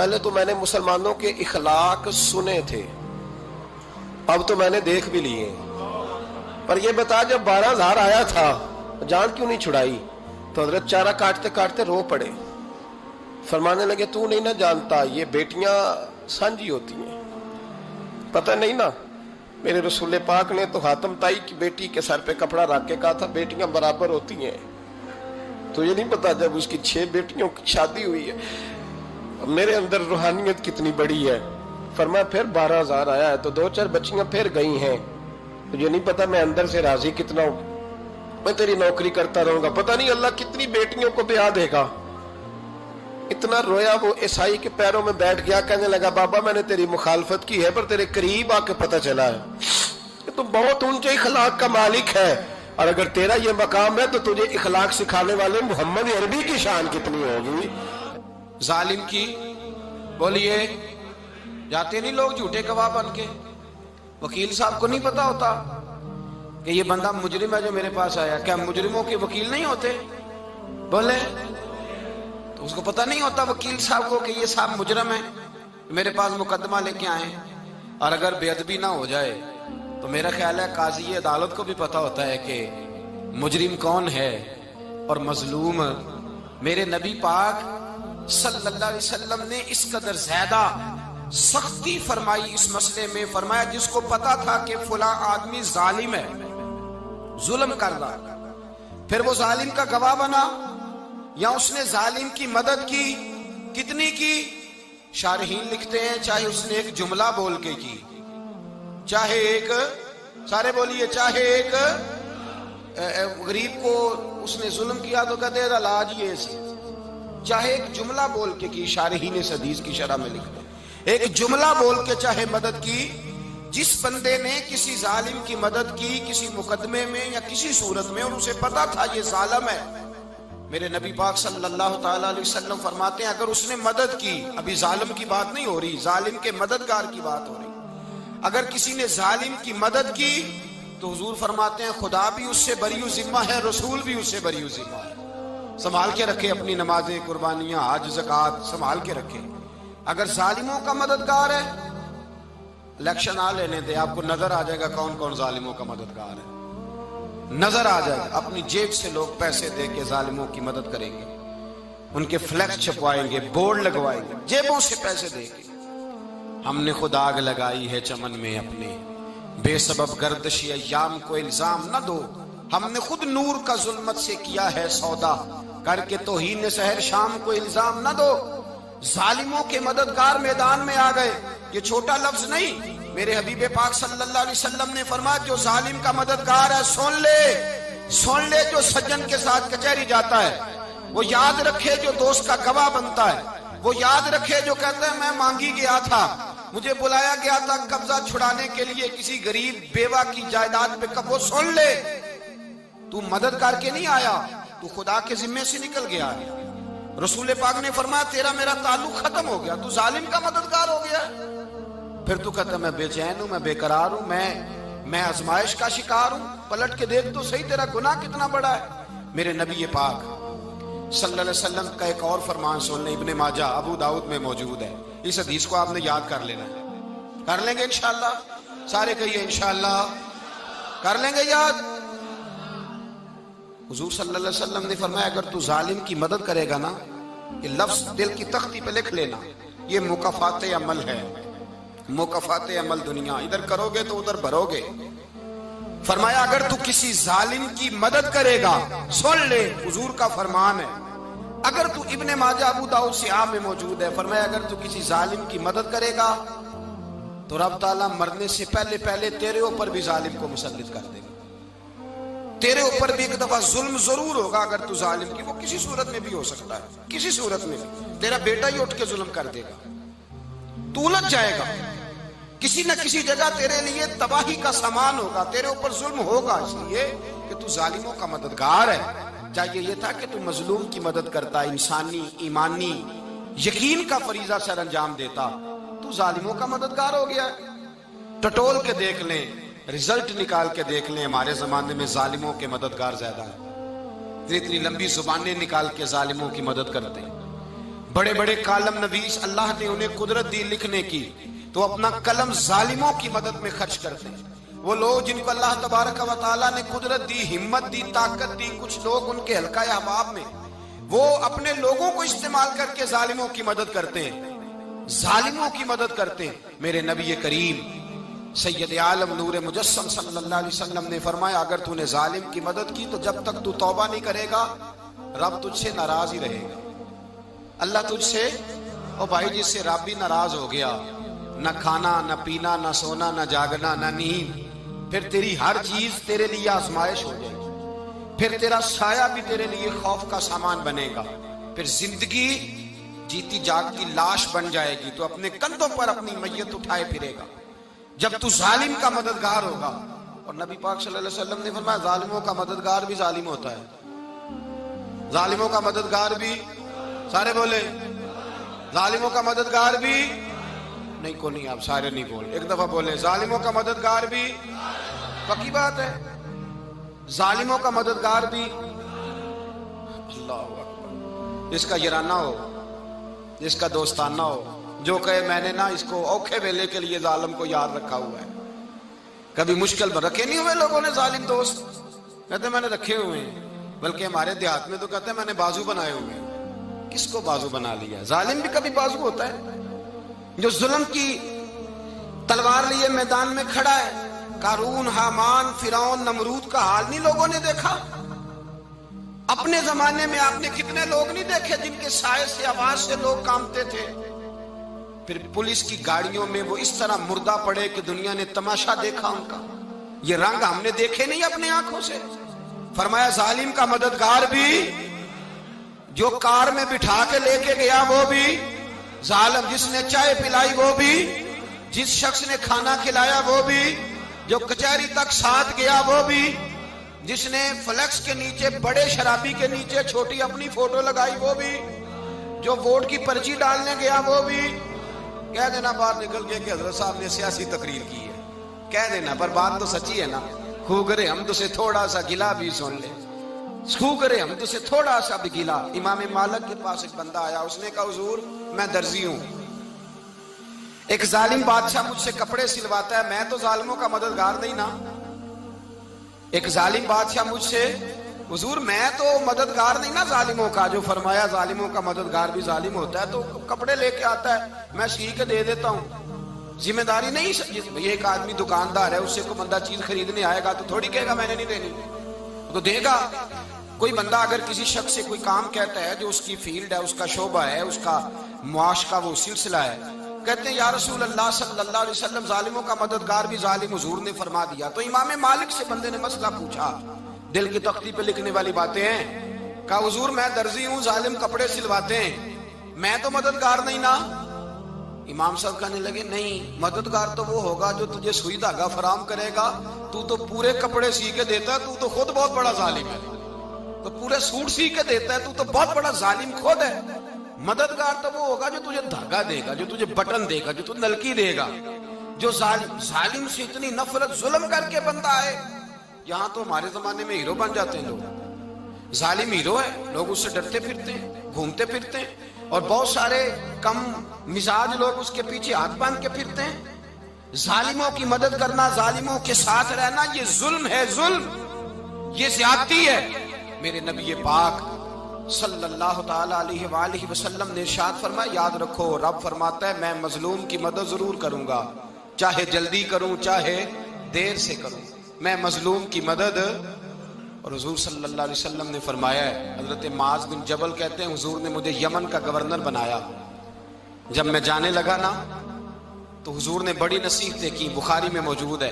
پہلے تو میں نے مسلمانوں کے اخلاق سنے تھے، اب تو میں نے دیکھ بھی لیے، پر یہ بتا جب 12,000 آیا تھا جان کیوں نہیں چھڑائی؟ تو حضرت چارہ کاٹتے کاٹتے رو پڑے، فرمانے لگے تو نہیں نہ جانتا یہ بیٹیاں سانجھی ہوتی ہیں، پتہ نہیں نا؟ میرے رسول پاک نے تو حاتم تائی کی بیٹی کے سر پہ کپڑا رکھ کے کہا تھا بیٹیاں برابر ہوتی ہیں، تو یہ نہیں پتا جب اس کی 6 بیٹیوں کی شادی ہوئی ہے میرے اندر روحانیت کتنی بڑی ہے۔ فرمایا پھر 12,000 آیا ہے تو 2-4 بچیاں پھر گئی ہیں، تجھے نہیں پتا میں اندر سے راضی کتنا ہوں، میں تیری نوکری کرتا رہوں گا، پتہ نہیں اللہ کتنی بیٹیوں کو بیاہ دے گا۔ اتنا رویا وہ عیسائی کے پیروں میں بیٹھ گیا، کہنے لگا بابا میں نے تیری مخالفت کی ہے پر تیرے قریب آ کے پتہ چلا ہے کہ تو بہت اونچے اخلاق کا مالک ہے، اور اگر تیرا یہ مقام ہے تو تجھے اخلاق سکھانے والے محمد عربی کی شان کتنی ہوگی۔ ظالم کی بولیے جاتے نہیں لوگ جھوٹے گواہ بن کے، وکیل صاحب کو نہیں پتا ہوتا کہ یہ بندہ مجرم ہے جو میرے پاس آیا، کیا مجرموں کے وکیل نہیں ہوتے؟ بولے تو اس کو پتہ نہیں ہوتا وکیل صاحب کو کہ یہ صاحب مجرم ہے، میرے پاس مقدمہ لے کے آئے، اور اگر بے ادبی نہ ہو جائے تو میرا خیال ہے قاضی عدالت کو بھی پتا ہوتا ہے کہ مجرم کون ہے اور مظلوم۔ میرے نبی پاک صلی اللہ علیہ وسلم نے اس قدر زیادہ سختی فرمائی اس مسئلے میں، فرمایا جس کو پتا تھا کہ فلاں آدمی ظالم ہے، ظلم کر رہا، پھر وہ ظالم کا گواہ بنا یا اس نے ظالم کی مدد کی، کتنی کی؟ شارحین لکھتے ہیں چاہے اس نے ایک جملہ بول کے کی، چاہے ایک، سارے بولیے، چاہے ایک غریب کو اس نے ظلم کیا تو کہتے ہیں علاج یہ سی، چاہے ایک جملہ بول کے کی، شارحین اس حدیث کی شرح میں لکھتے ہیں ایک جملہ بول کے چاہے مدد کی، جس بندے نے کسی ظالم کی مدد کی کسی مقدمے میں یا کسی صورت میں اور اسے پتا تھا یہ ظالم ہے، میرے نبی پاک صلی اللہ تعالی علیہ وسلم فرماتے ہیں اگر اس نے مدد کی، ابھی ظالم کی بات نہیں ہو رہی، ظالم کے مددگار کی بات ہو رہی، اگر کسی نے ظالم کی مدد کی تو حضور فرماتے ہیں خدا بھی اس سے بری و ذمہ ہے، رسول بھی اس سے بری و ذمہ ہے۔ سنبھال کے رکھے اپنی نمازیں، قربانیاں، حج، زکوٰۃ سنبھال کے رکھے۔ اگر ظالموں کا مددگار ہے، الیکشن آ لینے دے، آپ کو نظر آ جائے گا کون کون ظالموں کا مددگار ہے، نظر آ جائے گا۔ اپنی جیب سے لوگ پیسے دے کے ظالموں کی مدد کریں گے، ان کے فلیکس چھپوائیں گے، بورڈ لگوائیں گے، جیبوں سے پیسے دے کے۔ ہم نے خود آگ لگائی ہے چمن میں اپنے، بے سبب گردشی ایام کو الزام نہ دو، ہم نے خود نور کا ظلمت سے کیا ہے سودا، کر کے توہین سحر شام کو الزام نہ دو۔ ظالموں کے مددگار میدان میں آ گئے، یہ چھوٹا لفظ نہیں، میرے حبیب پاک صلی اللہ علیہ وسلم نے فرمایا جو ظالم کا مددگار ہے سن لے جو سجن کے ساتھ کچہری جاتا ہے، وہ یاد رکھے جو دوست کا گواہ بنتا ہے، وہ یاد رکھے جو کہتا ہے میں مانگی گیا تھا، مجھے بلایا گیا تھا قبضہ چھڑانے کے لیے کسی غریب بیوہ کی جائیداد پہ، وہ سن لے تو مدد کر کے نہیں آیا، تو خدا کے ذمے سے نکل گیا ہے۔ رسول پاک نے فرمایا تیرا میرا تعلق ختم ہو گیا، تو ظالم کا مددگار ہو گیا، پھر تو کہتا میں بے چین ہوں، میں بے قرار ہوں، میں آزمائش کا شکار ہوں، پلٹ کے دیکھ تو صحیح تیرا گناہ کتنا بڑا ہے۔ میرے نبی پاک صلی اللہ علیہ وسلم کا ایک اور فرمان سن لیں، ابن ماجہ ابو داؤد میں موجود ہے، اس حدیث کو آپ نے یاد کر لینا ہے، کر لیں گے انشاءاللہ، سارے کہیے انشاءاللہ، کر لیں گے یاد۔ حضور صلی اللہ علیہ وسلم نے فرمایا اگر تو ظالم کی مدد کرے گا نا، یہ لفظ دل کی تختی پہ لکھ لینا، یہ مکافات عمل ہے، مکافات عمل دنیا، ادھر کرو گے تو ادھر بھرو گے۔ فرمایا اگر تو کسی ظالم کی مدد کرے گا، سن لے حضور کا فرمان ہے، اگر تو ابن ماجہ ابو داؤد سیاہ میں موجود ہے، فرمایا اگر تو کسی ظالم کی مدد کرے گا تو رب تعالیٰ مرنے سے پہلے تیرے اوپر بھی ظالم کو مسلط کر دے گا، تیرے اوپر بھی ایک دفعہ ظلم ضرور ہوگا اگر تو ظالم کی، وہ کسی صورت میں بھی ہو سکتا ہے، کسی صورت میں بھی تیرا بیٹا ہی اٹھ کے ظلم کر دے گا، تو الجھ جائے گا، کسی نہ کسی جگہ تیرے لیے تباہی کا سامان ہوگا، تیرے اوپر ظلم ہوگا، اس لیے کہ تو ظالموں کا مددگار ہے۔ چاہیے یہ تھا کہ تو مظلوم کی مدد کرتا، انسانی ایمانی یقین کا فریضہ سر انجام دیتا، تو ظالموں کا مددگار ہو گیا۔ ٹٹول کے دیکھ لیں، رزلٹ نکال کے دیکھ لیں، ہمارے زمانے میں ظالموں کے مددگار زیادہ ہیں، اتنی لمبی زبانیں نکال کے ظالموں کی مدد کرتے ہیں، بڑے بڑے کالم نویس اللہ نے انہیں قدرت دی لکھنے کی، تو اپنا قلم ظالموں کی مدد میں خرچ کرتے ہیں۔ وہ لوگ جن کو اللہ تبارک و تعالیٰ نے قدرت دی، ہمت دی، طاقت دی، کچھ لوگ ان کے حلقہ احباب میں، وہ اپنے لوگوں کو استعمال کر کے ظالموں کی مدد کرتے ہیں، ظالموں کی مدد کرتے ہیں۔ میرے نبی کریم سید عالم نور مجسم صلی اللہ علیہ وسلم نے فرمایا، اگر تو نے ظالم کی مدد کی تو جب تک تو توبہ نہیں کرے گا رب تجھ سے ناراض ہی رہے گا۔ اللہ تجھ سے، او بھائی جس سے رب بھی ناراض ہو گیا، نہ کھانا نہ پینا نہ سونا نہ جاگنا نہ نیند، پھر تیری ہر چیز تیرے لیے آزمائش ہو جائے گی، پھر تیرا سایہ بھی تیرے لیے خوف کا سامان بنے گا، پھر زندگی جیتی جاگتی لاش بن جائے گی، تو اپنے کندھوں پر اپنی میت اٹھائے پھرے گا جب تو ظالم کا مددگار ہوگا۔ اور نبی پاک صلی اللہ علیہ وسلم نے فرمایا ظالموں کا مددگار بھی ظالم ہوتا ہے، ظالموں کا مددگار بھی، سارے بولے ظالموں کا مددگار بھی نہیں، کو نہیں، آپ سارے نہیں بولے، ایک دفعہ بولے ظالموں کا مددگار بھی، پکی بات ہے، ظالموں کا مددگار بھی۔ اللہ اکبر، جس کا یارانہ ہو، جس کا دوستانہ ہو، جو کہے میں نے نا اس کو اوکھے ویلے کے لیے ظالم کو یاد رکھا ہوا ہے۔ کبھی مشکل میں رکھے نہیں ہوئے لوگوں نے ظالم دوست، کہتے میں نے رکھے ہوئے ہیں، بلکہ ہمارے دیہات میں تو کہتے ہیں میں نے بازو بنائے ہوئے ہیں۔ کس کو بازو بنا لیا؟ ظالم بھی کبھی بازو ہوتا ہے، جو ظلم کی تلوار لیے میدان میں کھڑا ہے۔ قارون، حامان، فرعون، نمرود کا حال نہیں لوگوں نے دیکھا؟ اپنے زمانے میں آپ نے کتنے لوگ نہیں دیکھے جن کے سائے سے، آواز سے لوگ کانپتے تھے؟ پھر پولیس کی گاڑیوں میں وہ اس طرح مردہ پڑے کہ دنیا نے تماشا دیکھا ان کا۔ یہ رنگ ہم نے دیکھے نہیں اپنے آنکھوں سے۔ فرمایا ظالم کا مددگار بھی، جو کار میں بٹھا کے لے کے گیا وہ بھی ظالم، جس نے چائے پلائی وہ بھی، جس شخص نے کھانا کھلایا وہ بھی، جو کچہری تک ساتھ گیا وہ بھی، جس نے فلیکس کے نیچے، بڑے شرابی کے نیچے چھوٹی اپنی فوٹو لگائی وہ بھی، جو ووٹ کی پرچی ڈالنے گیا وہ بھی۔ کہہ دینا باہر نکل کے کہ حضرت صاحب نے سیاسی تقریر کی ہے، کہہ دینا، پر بات تو سچی ہے نا۔ خوگرے حمد سے تھوڑا سا گلا بھی سن لے، خوگرے حمد سے تھوڑا سا بھی گلا۔ امام مالک کے پاس ایک بندہ آیا، اس نے کہا حضور میں درزی ہوں، ایک ظالم بادشاہ مجھ سے کپڑے سلواتا ہے، میں تو ظالموں کا مددگار نہیں نا۔ ایک ظالم بادشاہ مجھ سے، حضور میں تو مددگار نہیں نا ظالموں کا، جو فرمایا ظالموں کا مددگار بھی ظالم ہوتا ہے، تو کپڑے لے کے آتا ہے میں سی کے دے دیتا ہوں، ذمہ داری نہیں۔ یہ ایک آدمی دکاندار ہے، اس سے کوئی بندہ چیز خریدنے آئے گا تو تھوڑی کہے گا میں نے نہیں دینی، تو دے گا۔ کوئی بندہ اگر کسی شخص سے کوئی کام کہتا ہے جو اس کی فیلڈ ہے، اس کا شعبہ ہے، اس کا معاش کا وہ سلسلہ ہے، کہتے ہیں یا رسول اللہ صلی اللہ علیہ وسلم ظالموں کا مددگار بھی ظالم، حضور نے فرما دیا۔ تو امام مالک سے بندے نے مسئلہ پوچھا، دل کی تختی پہ لکھنے والی باتیں ہیں، کہا حضور میں درزی ہوں، ظالم کپڑے سلواتے ہیں، میں تو مددگار نہیں نا۔ امام صاحب کہنے لگے نہیں، مددگار تو وہ ہوگا جو تجھے سوئی دھاگا فراہم کرے گا، تو پورے کپڑے سی کے دیتا ہے، تو خود بہت بڑا ظالم ہے، تو پورے سوٹ سی کے دیتا ہے، تو بہت بڑا ظالم خود ہے۔ مددگار تو وہ ہوگا جو تجھے دھاگا دے گا، جو تجھے بٹن دے گا، جو تجھے نلکی دے گا، جو ظالم سے اتنی نفرت ظلم کر کے بندہ ہے۔ یہاں تو ہمارے زمانے میں ہیرو بن جاتے ہیں لوگ، ظالم ہیرو ہے، لوگ اس سے ڈرتے پھرتے ہیں، گھومتے پھرتے ہیں، اور بہت سارے کم مزاج لوگ اس کے پیچھے ہاتھ باندھ کے پھرتے ہیں۔ ظالموں کی مدد کرنا، ظالموں کے ساتھ رہنا، یہ ظلم ہے، ظلم، یہ زیادتی ہے۔ میرے نبی پاک صلی اللہ تعالی علیہ وآلہ وسلم نے ارشاد فرمایا، یاد رکھو رب فرماتا ہے میں مظلوم کی مدد ضرور کروں گا، چاہے جلدی کروں چاہے دیر سے کروں، میں مظلوم کی مدد۔ اور حضور صلی اللہ علیہ وسلم نے فرمایا ہے، حضرت معاذ بن جبل کہتے ہیں حضور نے مجھے یمن کا گورنر بنایا، جب میں جانے لگا نا تو حضور نے بڑی نصیحتیں کی، بخاری میں موجود ہے،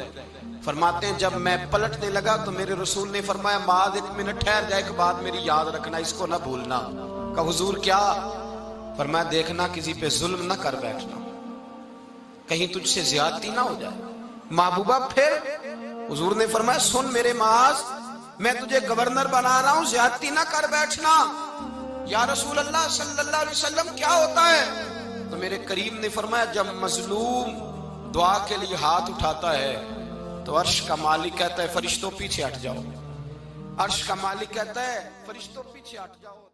فرماتے ہیں جب میں پلٹنے لگا تو میرے رسول نے فرمایا معاذ ایک منٹ ٹھہر جا، ایک بات میری یاد رکھنا، اس کو نہ بھولنا۔ کہا حضور کیا؟ فرمایا دیکھنا کسی پہ ظلم نہ کر بیٹھنا، کہیں تجھ سے زیادتی نہ ہو جائے۔ محبوبہ پھر حضور نے فرمایا سن میرے معاذ، میں تجھے گورنر بنا رہا ہوں، زیادتی نہ کر بیٹھنا۔ یا رسول اللہ صلی اللہ علیہ وسلم کیا ہوتا ہے؟ تو میرے کریم نے فرمایا جب مظلوم دعا کے لیے ہاتھ اٹھاتا ہے تو عرش کا مالک کہتا ہے فرشتوں پیچھے ہٹ جاؤ، عرش کا مالک کہتا ہے فرشتوں پیچھے ہٹ جاؤ۔